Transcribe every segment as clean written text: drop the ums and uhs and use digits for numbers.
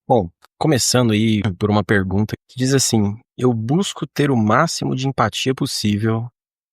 Bom, começando aí por uma pergunta que diz assim: eu busco ter o máximo de empatia possível,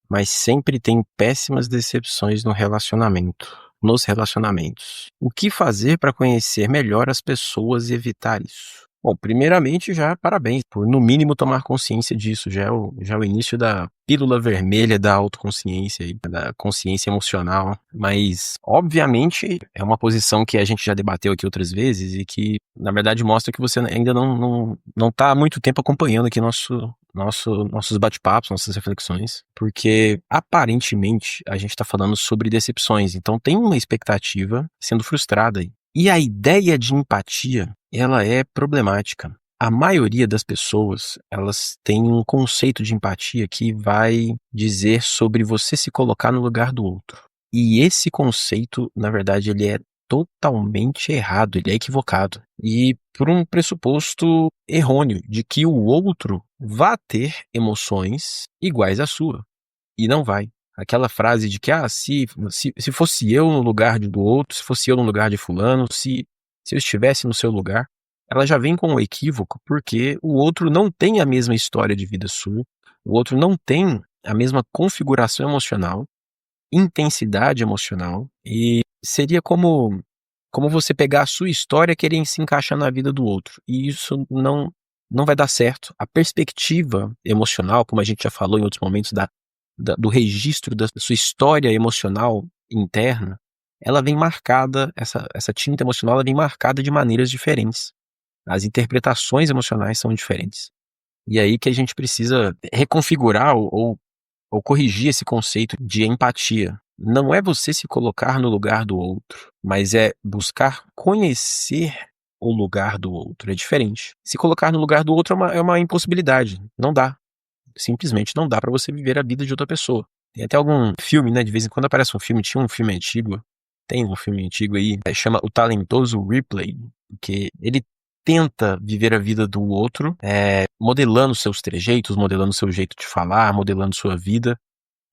mas sempre tenho péssimas decepções nos relacionamentos. O que fazer para conhecer melhor as pessoas e evitar isso? Bom, primeiramente, já parabéns por, no mínimo, tomar consciência disso. Já é o início da pílula vermelha da autoconsciência, e da consciência emocional. Mas, obviamente, é uma posição que a gente já debateu aqui outras vezes e que, na verdade, mostra que você ainda não tá há muito tempo acompanhando aqui nossos bate-papos, nossas reflexões, porque aparentemente a gente está falando sobre decepções, então tem uma expectativa sendo frustrada aí. E a ideia de empatia, ela é problemática. A maioria das pessoas, elas têm um conceito de empatia que vai dizer sobre você se colocar no lugar do outro. E esse conceito, na verdade, ele é totalmente errado, ele é equivocado. E por um pressuposto errôneo de que o outro vá ter emoções iguais à sua. E não vai. Aquela frase de que, se fosse eu no lugar do outro, se fosse eu no lugar de fulano, se eu estivesse no seu lugar, ela já vem com um equívoco, porque o outro não tem a mesma história de vida sua, o outro não tem a mesma configuração emocional, intensidade emocional, e seria como você pegar a sua história e querer se encaixar na vida do outro. E isso não vai dar certo. A perspectiva emocional, como a gente já falou em outros momentos, do registro da sua história emocional interna, ela vem marcada, essa tinta emocional ela vem marcada de maneiras diferentes. As interpretações emocionais são diferentes. E aí que a gente precisa reconfigurar ou corrigir esse conceito de empatia. Não é você se colocar no lugar do outro, mas é buscar conhecer o lugar do outro. É diferente. Se colocar no lugar do outro é uma impossibilidade. Não dá. Simplesmente não dá pra você viver a vida de outra pessoa. Tem até algum filme, né? De vez em quando aparece um filme, tinha um filme antigo, tem um filme antigo aí, chama O Talentoso Ripley, que ele tenta viver a vida do outro, modelando seus trejeitos, modelando seu jeito de falar, modelando sua vida,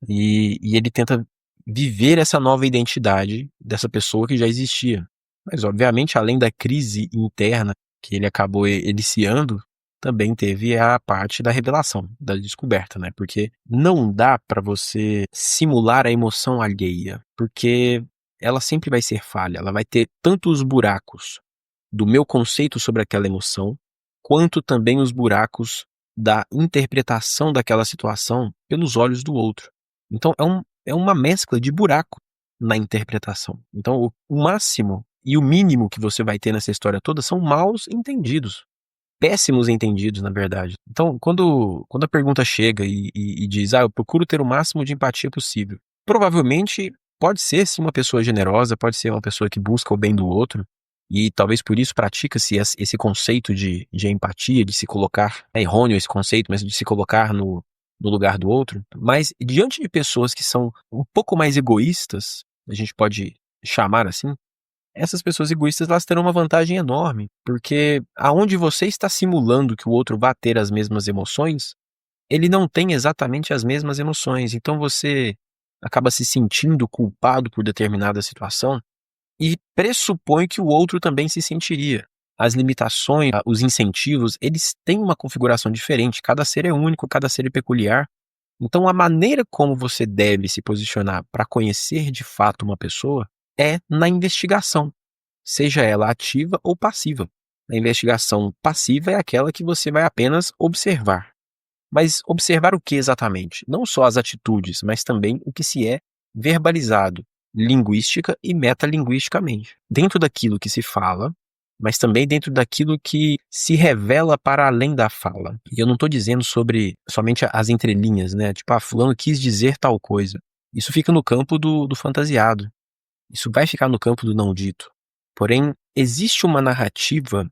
e ele tenta viver essa nova identidade dessa pessoa que já existia. Mas, obviamente, além da crise interna que ele acabou iniciando, também teve a parte da revelação, da descoberta, né? Porque não dá pra você simular a emoção alheia, porque ela sempre vai ser falha, ela vai ter tanto os buracos do meu conceito sobre aquela emoção, quanto também os buracos da interpretação daquela situação pelos olhos do outro. Então é uma mescla de buraco na interpretação. Então o máximo e o mínimo que você vai ter nessa história toda são maus entendidos. Péssimos entendidos, na verdade. Então, quando a pergunta chega e diz, eu procuro ter o máximo de empatia possível, provavelmente pode ser sim uma pessoa generosa, pode ser uma pessoa que busca o bem do outro, e talvez por isso pratica-se esse conceito de empatia, de se colocar, é errôneo esse conceito, mas de se colocar no lugar do outro. Mas diante de pessoas que são um pouco mais egoístas, a gente pode chamar assim, essas pessoas egoístas elas terão uma vantagem enorme, porque aonde você está simulando que o outro vai ter as mesmas emoções, ele não tem exatamente as mesmas emoções. Então você acaba se sentindo culpado por determinada situação e pressupõe que o outro também se sentiria. As limitações, os incentivos, eles têm uma configuração diferente. Cada ser é único, cada ser é peculiar. Então a maneira como você deve se posicionar para conhecer de fato uma pessoa é na investigação, seja ela ativa ou passiva. A investigação passiva é aquela que você vai apenas observar. Mas observar o que exatamente? Não só as atitudes, mas também o que se é verbalizado, linguística e metalinguisticamente. Dentro daquilo que se fala, mas também dentro daquilo que se revela para além da fala. E eu não estou dizendo sobre somente as entrelinhas, né? Tipo, fulano quis dizer tal coisa. Isso fica no campo do fantasiado. Isso vai ficar no campo do não dito. Porém, existe uma narrativa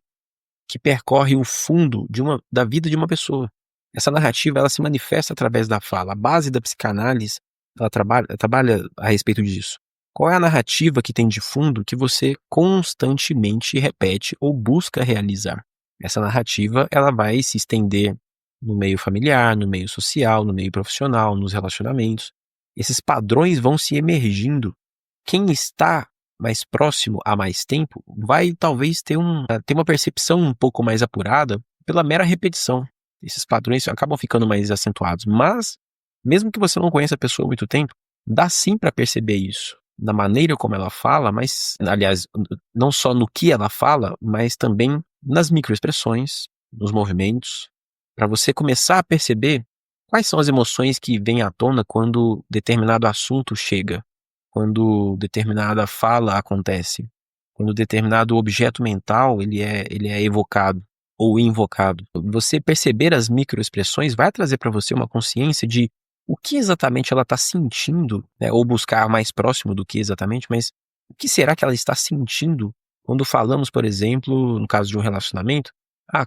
que percorre o fundo da vida de uma pessoa. Essa narrativa ela se manifesta através da fala. A base da psicanálise ela trabalha a respeito disso. Qual é a narrativa que tem de fundo que você constantemente repete ou busca realizar? Essa narrativa ela vai se estender no meio familiar, no meio social, no meio profissional, nos relacionamentos. Esses padrões vão se emergindo. Quem está mais próximo há mais tempo, vai talvez ter uma percepção um pouco mais apurada pela mera repetição. Esses padrões acabam ficando mais acentuados. Mas, mesmo que você não conheça a pessoa há muito tempo, dá sim para perceber isso. Na maneira como ela fala, mas, aliás, não só no que ela fala, mas também nas microexpressões, nos movimentos, para você começar a perceber quais são as emoções que vêm à tona quando determinado assunto chega, quando determinada fala acontece, quando determinado objeto mental ele é evocado ou invocado. Você perceber as microexpressões vai trazer para você uma consciência de o que exatamente ela está sentindo, né? Ou buscar mais próximo do que exatamente, mas o que será que ela está sentindo quando falamos, por exemplo, no caso de um relacionamento,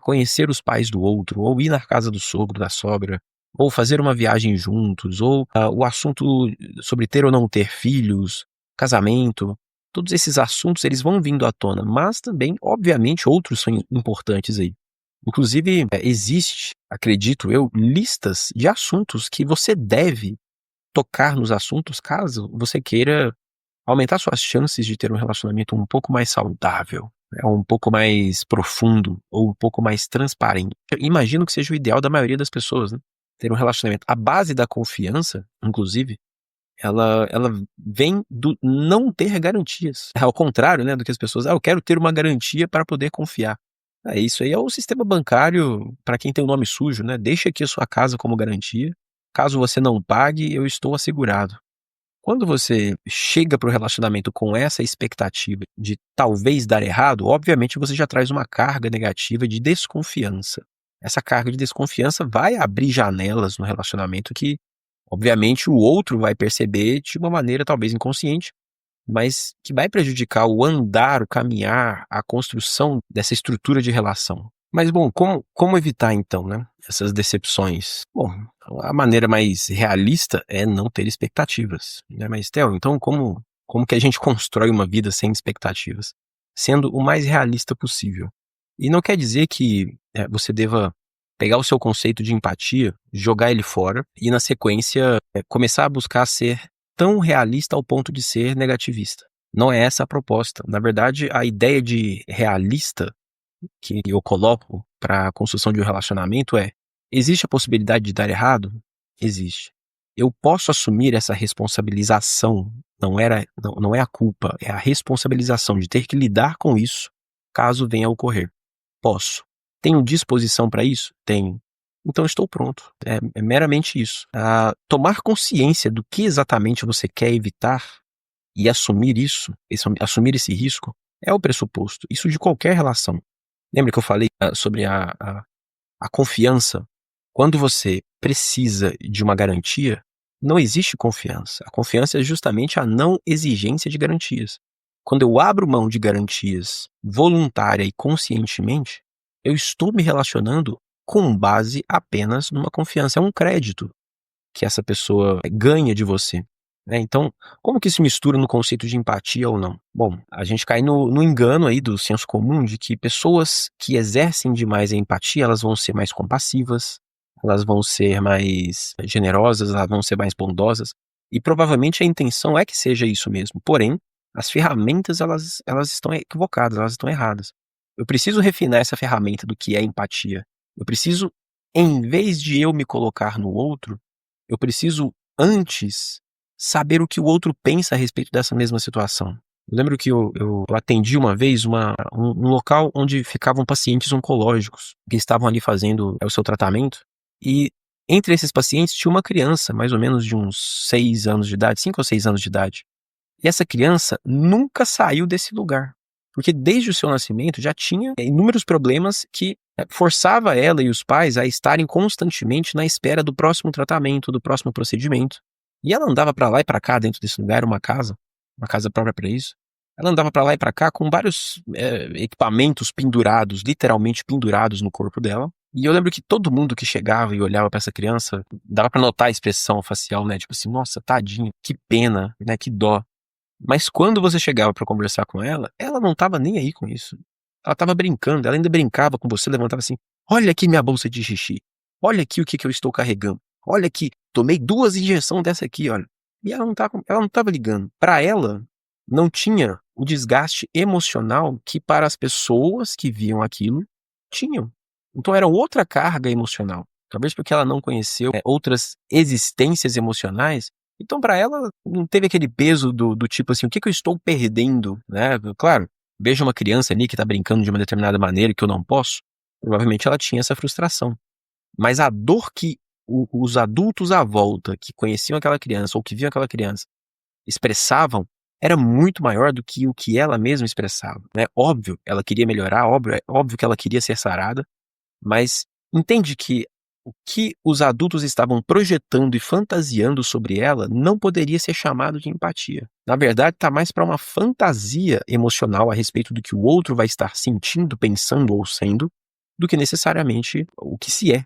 conhecer os pais do outro, ou ir na casa do sogro, da sogra, ou fazer uma viagem juntos, ou o assunto sobre ter ou não ter filhos, casamento, todos esses assuntos eles vão vindo à tona, mas também, obviamente, outros são importantes aí. Inclusive, existe, acredito eu, listas de assuntos que você deve tocar nos assuntos caso você queira aumentar suas chances de ter um relacionamento um pouco mais saudável, né, um pouco mais profundo ou um pouco mais transparente. Eu imagino que seja o ideal da maioria das pessoas, né? Ter um relacionamento. A base da confiança, inclusive, ela vem do não ter garantias. Ao contrário, né, do que as pessoas, eu quero ter uma garantia para poder confiar. Isso aí é o sistema bancário para quem tem o nome sujo, né? Deixa aqui a sua casa como garantia. Caso você não pague, eu estou assegurado. Quando você chega para o relacionamento com essa expectativa de talvez dar errado, obviamente você já traz uma carga negativa de desconfiança. Essa carga de desconfiança vai abrir janelas no relacionamento que, obviamente, o outro vai perceber de uma maneira talvez inconsciente, mas que vai prejudicar o andar, o caminhar, a construção dessa estrutura de relação. Mas, bom, como evitar então, né, essas decepções? Bom, a maneira mais realista é não ter expectativas, né? Mas, Theo, então como que a gente constrói uma vida sem expectativas? Sendo o mais realista possível. E não quer dizer que você deva pegar o seu conceito de empatia, jogar ele fora e, na sequência, começar a buscar ser tão realista ao ponto de ser negativista. Não é essa a proposta. Na verdade, a ideia de realista que eu coloco para a construção de um relacionamento existe a possibilidade de dar errado? Existe. Eu posso assumir essa responsabilização, não é a culpa, é a responsabilização de ter que lidar com isso caso venha a ocorrer. Posso. Tenho disposição para isso? Tenho. Então estou pronto. É meramente isso. Tomar consciência do que exatamente você quer evitar e assumir assumir esse risco, é o pressuposto. Isso de qualquer relação. Lembra que eu falei sobre a confiança? Quando você precisa de uma garantia, não existe confiança. A confiança é justamente a não exigência de garantias. Quando eu abro mão de garantias voluntária e conscientemente, eu estou me relacionando com base apenas numa confiança. É um crédito que essa pessoa ganha de você. Então, como que isso mistura no conceito de empatia ou não? Bom, a gente cai no engano aí do senso comum de que pessoas que exercem demais a empatia, elas vão ser mais compassivas, elas vão ser mais generosas, elas vão ser mais bondosas, e provavelmente a intenção é que seja isso mesmo. Porém, as ferramentas, elas estão equivocadas, elas estão erradas. Eu preciso refinar essa ferramenta do que é empatia. Eu preciso, em vez de eu me colocar no outro, eu preciso antes saber o que o outro pensa a respeito dessa mesma situação. Eu lembro que eu atendi uma vez um local onde ficavam pacientes oncológicos que estavam ali fazendo o seu tratamento, e entre esses pacientes tinha uma criança, mais ou menos de uns 6 anos de idade, 5 ou 6 anos de idade. E essa criança nunca saiu desse lugar, porque desde o seu nascimento já tinha inúmeros problemas que forçava ela e os pais a estarem constantemente na espera do próximo tratamento, do próximo procedimento. E ela andava para lá e para cá dentro desse lugar, era uma casa própria para isso. Ela andava para lá e para cá com vários equipamentos pendurados, literalmente pendurados no corpo dela. E eu lembro que todo mundo que chegava e olhava para essa criança, dava para notar a expressão facial, né? Tipo assim, nossa, tadinha, que pena, né? Que dó. Mas quando você chegava para conversar com ela não estava nem aí com isso. Ela estava brincando, ela ainda brincava com você, levantava assim, olha aqui minha bolsa de xixi, olha aqui o que eu estou carregando, olha aqui, tomei 2 injeções dessa aqui, olha. E ela não estava ligando. Para ela, não tinha o desgaste emocional que para as pessoas que viam aquilo tinham. Então era outra carga emocional. Talvez porque ela não conheceu outras existências emocionais, então para ela não teve aquele peso do tipo assim, o que eu estou perdendo, né? Claro, veja uma criança ali que está brincando de uma determinada maneira que eu não posso, provavelmente ela tinha essa frustração. Mas a dor que os adultos à volta, que conheciam aquela criança ou que viam aquela criança, expressavam, era muito maior do que o que ela mesma expressava, né. Óbvio, ela queria melhorar, óbvio que ela queria ser sarada, mas entende que o que os adultos estavam projetando e fantasiando sobre ela não poderia ser chamado de empatia. Na verdade, está mais para uma fantasia emocional a respeito do que o outro vai estar sentindo, pensando ou sendo, do que necessariamente o que se é.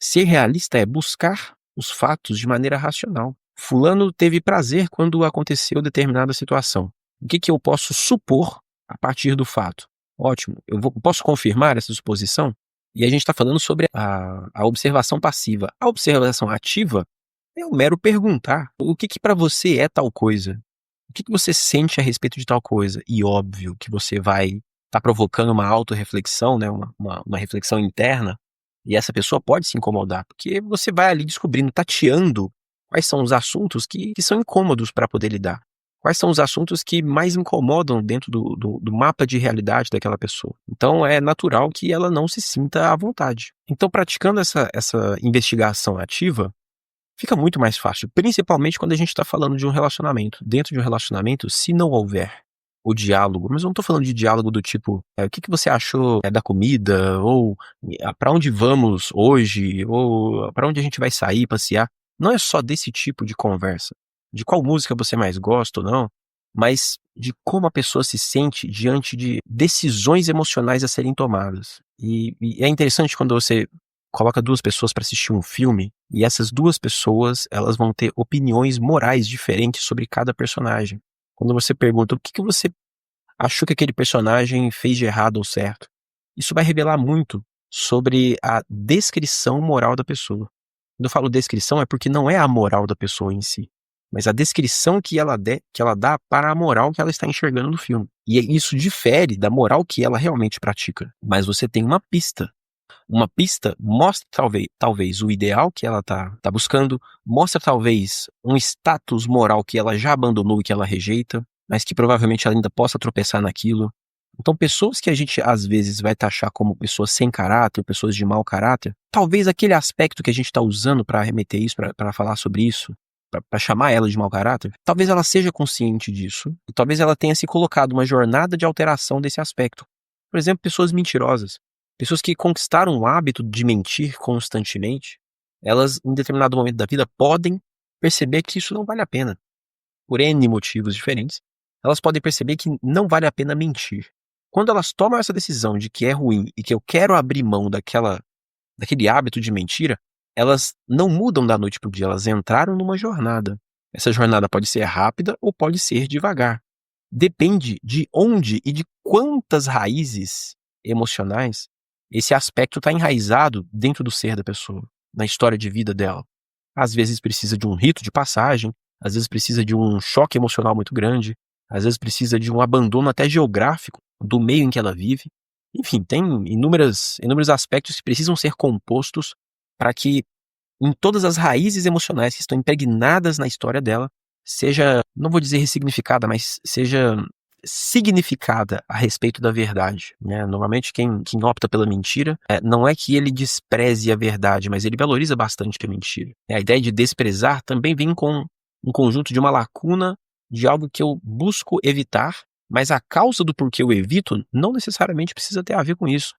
Ser realista é buscar os fatos de maneira racional. Fulano teve prazer quando aconteceu determinada situação. O que eu posso supor a partir do fato? Ótimo, posso confirmar essa suposição? E a gente está falando sobre a observação passiva. A observação ativa é o mero perguntar. O que para você é tal coisa? O que você sente a respeito de tal coisa? E óbvio que você vai estar provocando uma autorreflexão, né? Uma reflexão interna, e essa pessoa pode se incomodar, porque você vai ali descobrindo, tateando quais são os assuntos que são incômodos para poder lidar. Quais são os assuntos que mais incomodam dentro do mapa de realidade daquela pessoa. Então é natural que ela não se sinta à vontade. Então, praticando essa investigação ativa, fica muito mais fácil, principalmente quando a gente está falando de um relacionamento. Dentro de um relacionamento, se não houver o diálogo, mas eu não estou falando de diálogo do tipo, o que você achou da comida, ou para onde vamos hoje, ou para onde a gente vai sair, passear. Não é só desse tipo de conversa, de qual música você mais gosta ou não, mas de como a pessoa se sente diante de decisões emocionais a serem tomadas. E é interessante quando você coloca duas pessoas para assistir um filme e essas duas pessoas, elas vão ter opiniões morais diferentes sobre cada personagem. Quando você pergunta o que você achou que aquele personagem fez de errado ou certo, isso vai revelar muito sobre a descrição moral da pessoa. Quando eu falo descrição é porque não é a moral da pessoa em si, mas a descrição que ela dá para a moral que ela está enxergando no filme. E isso difere da moral que ela realmente pratica. Mas você tem uma pista. Uma pista mostra talvez o ideal que ela tá buscando, mostra talvez um status moral que ela já abandonou e que ela rejeita, mas que provavelmente ela ainda possa tropeçar naquilo. Então, pessoas que a gente às vezes vai taxar como pessoas sem caráter, pessoas de mau caráter, talvez aquele aspecto que a gente está usando para remeter isso, para falar sobre isso, para chamar ela de mau caráter, talvez ela seja consciente disso, e talvez ela tenha se colocado uma jornada de alteração desse aspecto. Por exemplo, pessoas mentirosas. Pessoas que conquistaram o hábito de mentir constantemente, elas, em determinado momento da vida, podem perceber que isso não vale a pena. Por N motivos diferentes, elas podem perceber que não vale a pena mentir. Quando elas tomam essa decisão de que é ruim e que eu quero abrir mão daquele hábito de mentira, elas não mudam da noite para o dia, elas entraram numa jornada. Essa jornada pode ser rápida ou pode ser devagar. Depende de onde e de quantas raízes emocionais esse aspecto está enraizado dentro do ser da pessoa, na história de vida dela. Às vezes precisa de um rito de passagem, às vezes precisa de um choque emocional muito grande, às vezes precisa de um abandono até geográfico do meio em que ela vive. Enfim, tem inúmeros aspectos que precisam ser compostos para que em todas as raízes emocionais que estão impregnadas na história dela, seja, não vou dizer ressignificada, mas seja significada a respeito da verdade, né? Normalmente quem opta pela mentira, não é que ele despreze a verdade, mas ele valoriza bastante a mentira. A ideia de desprezar também vem com um conjunto de uma lacuna de algo que eu busco evitar, mas a causa do porquê eu evito não necessariamente precisa ter a ver com isso.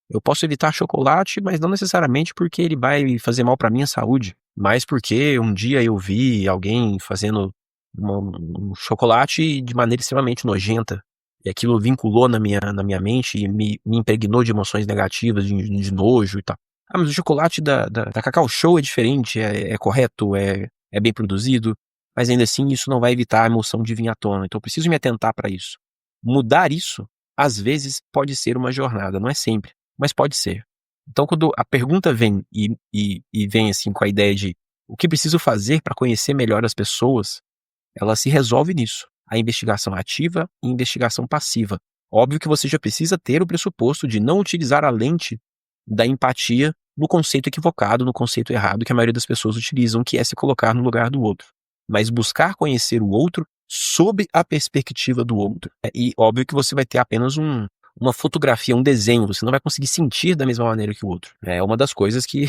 Eu posso evitar chocolate, mas não necessariamente porque ele vai fazer mal para minha saúde, mas porque um dia eu vi alguém fazendo um chocolate de maneira extremamente nojenta, e aquilo vinculou na minha mente e me impregnou de emoções negativas, de nojo e tal. Ah, mas o chocolate da Cacau Show é diferente, é correto, é bem produzido, mas ainda assim isso não vai evitar a emoção de vir à tona, então eu preciso me atentar para isso. Mudar isso, às vezes, pode ser uma jornada, não é sempre, mas pode ser. Então, quando a pergunta vem e vem assim com a ideia de o que preciso fazer para conhecer melhor as pessoas, ela se resolve nisso. a investigação ativa e investigação passiva. Óbvio que você já precisa ter o pressuposto de não utilizar a lente da empatia no conceito equivocado, no conceito errado que a maioria das pessoas utilizam, que é se colocar no lugar do outro. Mas buscar conhecer o outro sob a perspectiva do outro. E óbvio que você vai ter apenas uma fotografia, um desenho, você não vai conseguir sentir da mesma maneira que o outro. É uma das coisas que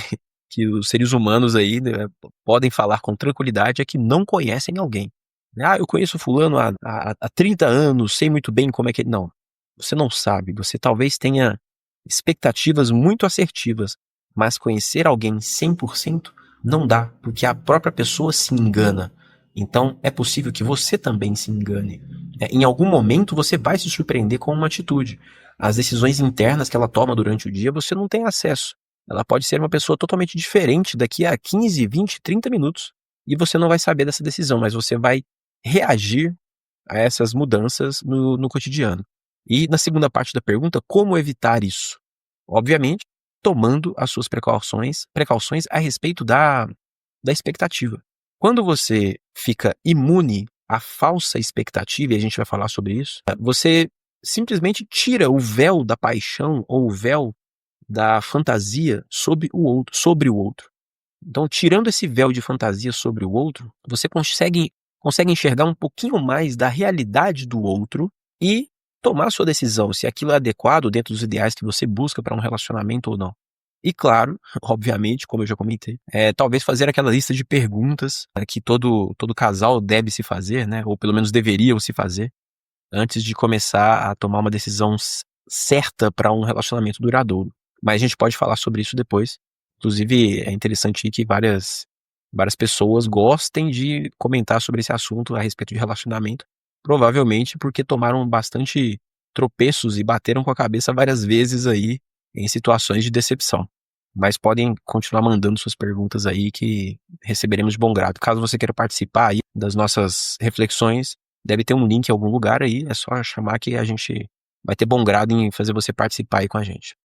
os seres humanos aí, né, podem falar com tranquilidade, é que não conhecem alguém. Ah, eu conheço fulano há 30 anos, sei muito bem como é que... Não, você não sabe, você talvez tenha expectativas muito assertivas, mas conhecer alguém 100% não dá, porque a própria pessoa se engana. Então, é possível que você também se engane. Em algum momento, você vai se surpreender com uma atitude. As decisões internas que ela toma durante o dia, você não tem acesso. Ela pode ser uma pessoa totalmente diferente daqui a 15, 20, 30 minutos. E você não vai saber dessa decisão, mas você vai reagir a essas mudanças no cotidiano. E na segunda parte da pergunta, como evitar isso? Obviamente, tomando as suas precauções a respeito da expectativa. Quando você fica imune à falsa expectativa, e a gente vai falar sobre isso, você simplesmente tira o véu da paixão ou o véu da fantasia sobre o outro. Então, tirando esse véu de fantasia sobre o outro, você consegue enxergar um pouquinho mais da realidade do outro e tomar sua decisão, se aquilo é adequado dentro dos ideais que você busca para um relacionamento ou não. E claro, obviamente, como eu já comentei, talvez fazer aquela lista de perguntas, né, que todo casal deve se fazer, né, ou pelo menos deveriam se fazer, antes de começar a tomar uma decisão certa para um relacionamento duradouro. Mas a gente pode falar sobre isso depois. Inclusive, é interessante que várias pessoas gostem de comentar sobre esse assunto a respeito de relacionamento, provavelmente porque tomaram bastante tropeços e bateram com a cabeça várias vezes aí em situações de decepção. Mas podem continuar mandando suas perguntas aí que receberemos de bom grado. Caso você queira participar aí das nossas reflexões, deve ter um link em algum lugar aí, é só chamar que a gente vai ter bom grado em fazer você participar aí com a gente.